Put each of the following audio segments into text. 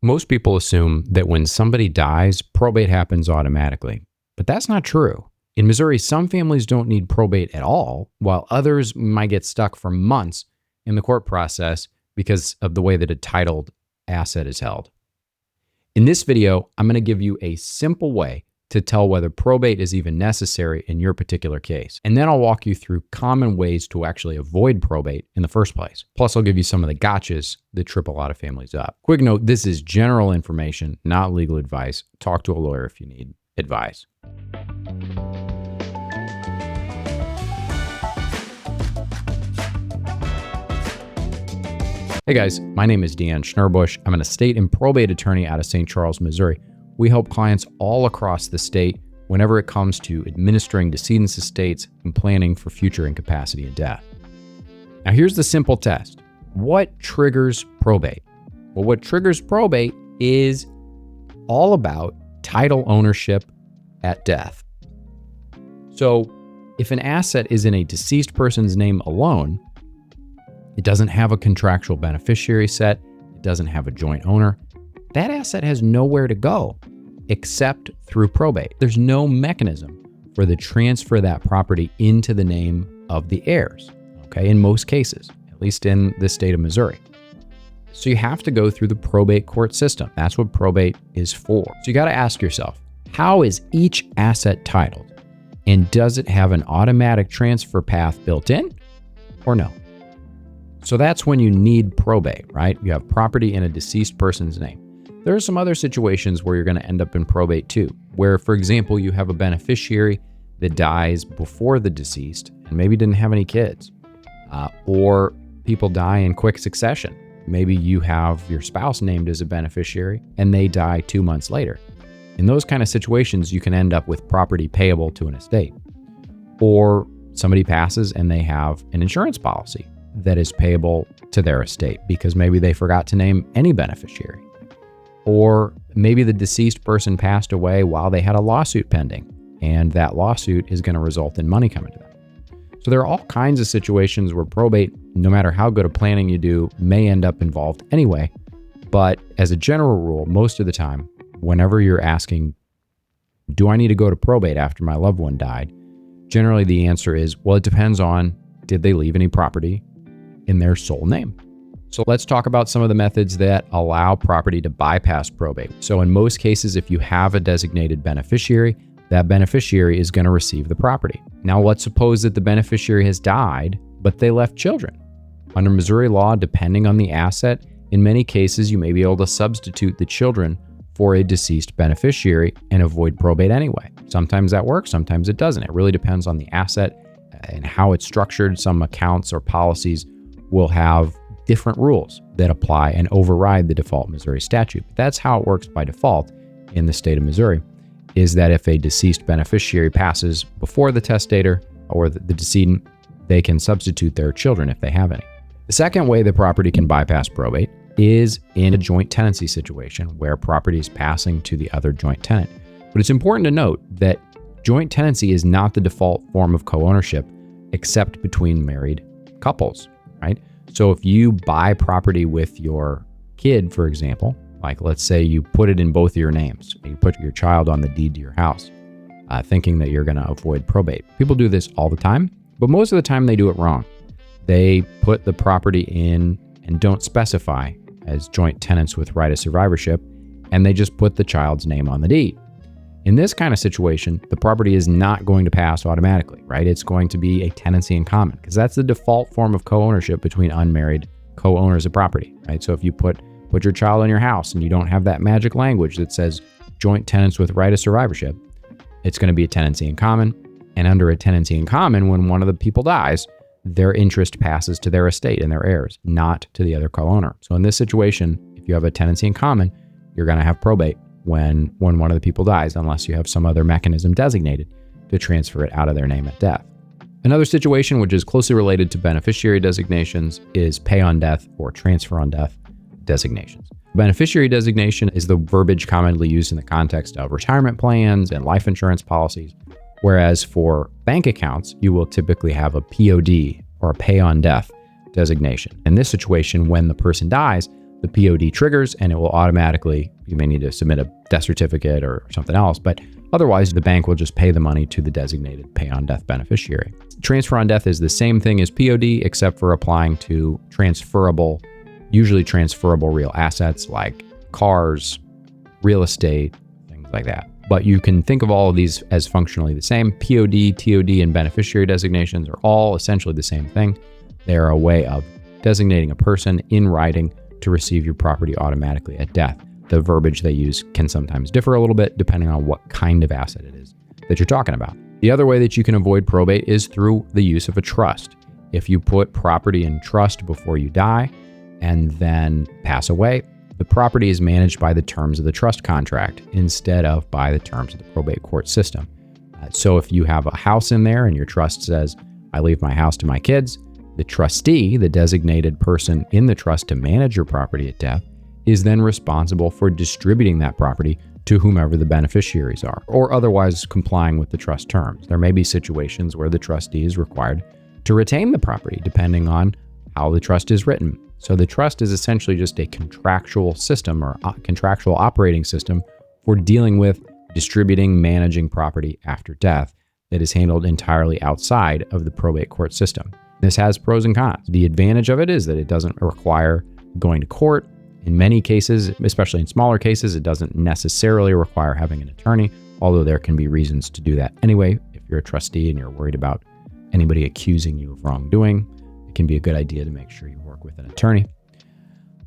Most people assume that when somebody dies, probate happens automatically, but that's not true. In Missouri, some families don't need probate at all, while others might get stuck for months in the court process because of the way that a titled asset is held. In this video, I'm going to give you a simple way to tell whether probate is even necessary in your particular case. And then I'll walk you through common ways to actually avoid probate in the first place. Plus, I'll give you some of the gotchas that trip a lot of families up. Quick note, this is general information, not legal advice. Talk to a lawyer if you need advice. Hey guys, my name is Dan Schnurbusch. I'm an estate and probate attorney out of St. Charles, Missouri. We help clients all across the state whenever it comes to administering decedents' estates and planning for future incapacity and death. Now here's the simple test. What triggers probate? Well, what triggers probate is all about title ownership at death. So if an asset is in a deceased person's name alone, it doesn't have a contractual beneficiary set, it doesn't have a joint owner, that asset has nowhere to go except through probate. There's no mechanism for the transfer of that property into the name of the heirs, okay, in most cases, at least in the state of Missouri. So you have to go through the probate court system. That's what probate is for. So you got to ask yourself, how is each asset titled? And does it have an automatic transfer path built in or no? So that's when you need probate, right? You have property in a deceased person's name. There are some other situations where you're going to end up in probate too, where, for example, you have a beneficiary that dies before the deceased and maybe didn't have any kids, or people die in quick succession. Maybe you have your spouse named as a beneficiary and they die 2 months later. In those kind of situations, you can end up with property payable to an estate. Or somebody passes and they have an insurance policy that is payable to their estate because maybe they forgot to name any beneficiary. Or maybe the deceased person passed away while they had a lawsuit pending, and that lawsuit is going to result in money coming to them. So there are all kinds of situations where probate, no matter how good a planning you do, may end up involved anyway. But as a general rule, most of the time, whenever you're asking, do I need to go to probate after my loved one died? Generally the answer is, well, it depends on, did they leave any property in their sole name? So let's talk about some of the methods that allow property to bypass probate. So in most cases, if you have a designated beneficiary, that beneficiary is going to receive the property. Now let's suppose that the beneficiary has died, but they left children. Under Missouri law, depending on the asset, in many cases, you may be able to substitute the children for a deceased beneficiary and avoid probate anyway. Sometimes that works, sometimes it doesn't. It really depends on the asset and how it's structured. Some accounts or policies will have different rules that apply and override the default Missouri statute. But that's how it works by default in the state of Missouri, is that if a deceased beneficiary passes before the testator or the decedent, they can substitute their children if they have any. The second way the property can bypass probate is in a joint tenancy situation where property is passing to the other joint tenant. But it's important to note that joint tenancy is not the default form of co-ownership except between married couples, right? So if you buy property with your kid, for example, like let's say you put it in both of your names, you put your child on the deed to your house, thinking that you're going to avoid probate. People do this all the time, but most of the time they do it wrong. They put the property in and don't specify as joint tenants with right of survivorship, and they just put the child's name on the deed. In this kind of situation, the property is not going to pass automatically, right? It's going to be a tenancy in common because that's the default form of co-ownership between unmarried co-owners of property, right? So if you put your child in your house and you don't have that magic language that says joint tenants with right of survivorship, it's going to be a tenancy in common. And under a tenancy in common, when one of the people dies, their interest passes to their estate and their heirs, not to the other co-owner. So in this situation, if you have a tenancy in common, you're going to have probate when one of the people dies, unless you have some other mechanism designated to transfer it out of their name at death. Another situation which is closely related to beneficiary designations is pay on death or transfer on death designations. Beneficiary designation is the verbiage commonly used in the context of retirement plans and life insurance policies, whereas for bank accounts, you will typically have a POD or a pay on death designation. In this situation, when the person dies, the POD triggers and it will automatically, you may need to submit a death certificate or something else, but otherwise the bank will just pay the money to the designated pay on death beneficiary. Transfer on death is the same thing as POD, except for applying to usually transferable real assets like cars, real estate, things like that. But you can think of all of these as functionally the same. POD, TOD, and beneficiary designations are all essentially the same thing. They are a way of designating a person in writing to receive your property automatically at death. The verbiage they use can sometimes differ a little bit depending on what kind of asset it is that you're talking about. The other way that you can avoid probate is through the use of a trust. If you put property in trust before you die and then pass away, the property is managed by the terms of the trust contract instead of by the terms of the probate court system. So if you have a house in there and your trust says, I leave my house to my kids, the trustee, the designated person in the trust to manage your property at death, is then responsible for distributing that property to whomever the beneficiaries are, or otherwise complying with the trust terms. There may be situations where the trustee is required to retain the property, depending on how the trust is written. So the trust is essentially just a contractual system or contractual operating system for dealing with distributing, managing property after death that is handled entirely outside of the probate court system. This has pros and cons. The advantage of it is that it doesn't require going to court. In many cases, especially in smaller cases, it doesn't necessarily require having an attorney, although there can be reasons to do that anyway. If you're a trustee and you're worried about anybody accusing you of wrongdoing, it can be a good idea to make sure you work with an attorney.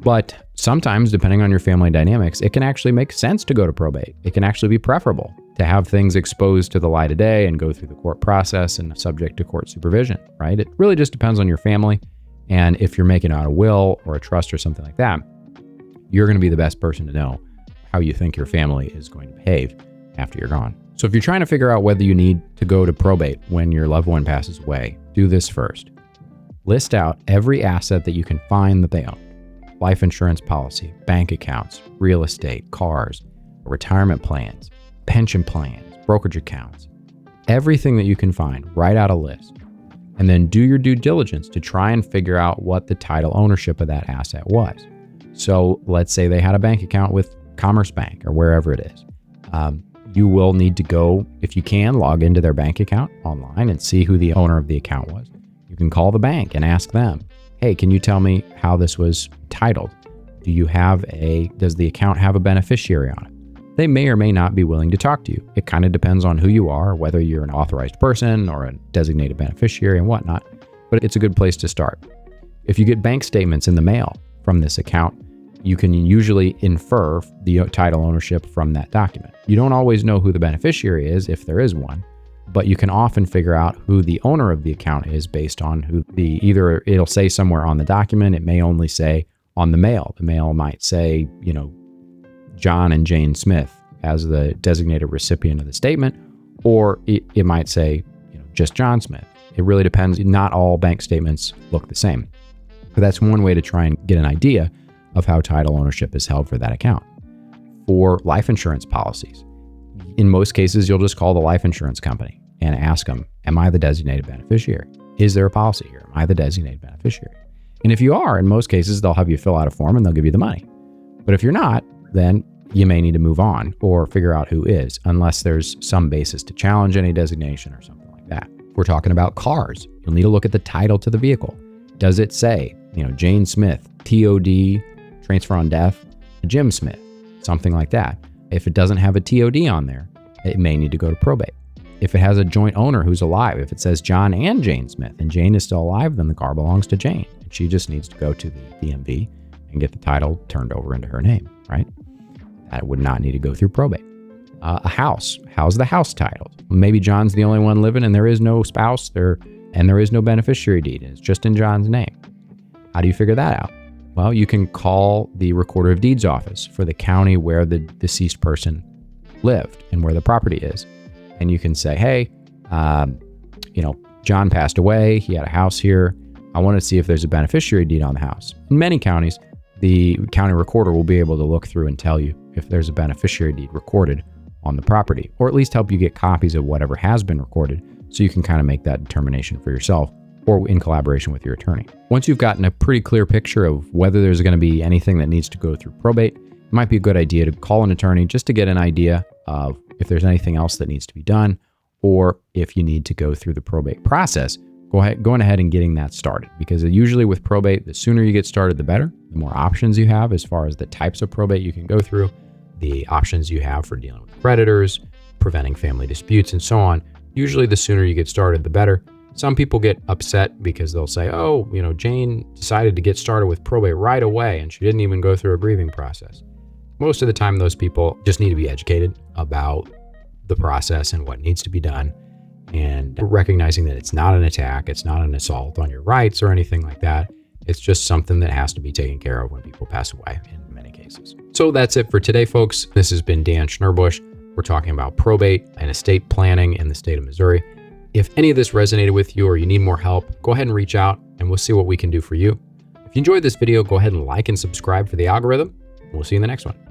But sometimes, depending on your family dynamics, it can actually make sense to go to probate. It can actually be preferable to have things exposed to the light of day and go through the court process and subject to court supervision, right? It really just depends on your family. And if you're making out a will or a trust or something like that, you're going to be the best person to know how you think your family is going to behave after you're gone. So if you're trying to figure out whether you need to go to probate when your loved one passes away, do this first. List out every asset that you can find that they own. Life insurance policy, bank accounts, real estate, cars, retirement plans, pension plans, brokerage accounts, everything that you can find, write out a list. And then do your due diligence to try and figure out what the title ownership of that asset was. So let's say they had a bank account with Commerce Bank or wherever it is. You will need to go, if you can, log into their bank account online and see who the owner of the account was. You can call the bank and ask them, hey, can you tell me how this was titled? Does the account have a beneficiary on it? They may or may not be willing to talk to you. It kind of depends on who you are, whether you're an authorized person or a designated beneficiary and whatnot, but it's a good place to start. If you get bank statements in the mail from this account, you can usually infer the title ownership from that document. You don't always know who the beneficiary is if there is one, but you can often figure out who the owner of the account is based on either it'll say somewhere on the document, it may only say on the mail. The mail might say, John and Jane Smith as the designated recipient of the statement, or it might say, just John Smith. It really depends. Not all bank statements look the same. But that's one way to try and get an idea of how title ownership is held for that account. For life insurance policies, in most cases, you'll just call the life insurance company and ask them, am I the designated beneficiary? Is there a policy here? Am I the designated beneficiary? And if you are, in most cases, they'll have you fill out a form and they'll give you the money. But if you're not, then you may need to move on or figure out who is, unless there's some basis to challenge any designation or something like that. If we're talking about cars, you'll need to look at the title to the vehicle. Does it say, Jane Smith, TOD, transfer on death, Jim Smith, something like that? If it doesn't have a TOD on there, it may need to go to probate. If it has a joint owner who's alive, if it says John and Jane Smith and Jane is still alive, then the car belongs to Jane. And she just needs to go to the DMV and get the title turned over into her name, right? That would not need to go through probate. A house, how's the house titled? Maybe John's the only one living and there is no spouse there, and there is no beneficiary deed. It's just in John's name. How do you figure that out? Well, you can call the Recorder of Deeds office for the county where the deceased person lived and where the property is. And you can say, hey, John passed away. He had a house here. I want to see if there's a beneficiary deed on the house. In many counties, the county recorder will be able to look through and tell you if there's a beneficiary deed recorded on the property, or at least help you get copies of whatever has been recorded so you can kind of make that determination for yourself or in collaboration with your attorney. Once you've gotten a pretty clear picture of whether there's going to be anything that needs to go through probate, it might be a good idea to call an attorney just to get an idea of if there's anything else that needs to be done, or if you need to go through the probate process, going ahead and getting that started. Because usually with probate, the sooner you get started, the better. The more options you have as far as the types of probate you can go through, the options you have for dealing with creditors, preventing family disputes, and so on. Usually the sooner you get started, the better. Some people get upset because they'll say, oh, Jane decided to get started with probate right away and she didn't even go through a grieving process. Most of the time, those people just need to be educated about the process and what needs to be done, and recognizing that it's not an attack, it's not an assault on your rights or anything like that. It's just something that has to be taken care of when people pass away in many cases. So that's it for today, folks. This has been Dan Schnurbusch. We're talking about probate and estate planning in the state of Missouri. If any of this resonated with you or you need more help, go ahead and reach out and we'll see what we can do for you. If you enjoyed this video, go ahead and like and subscribe for the algorithm. We'll see you in the next one.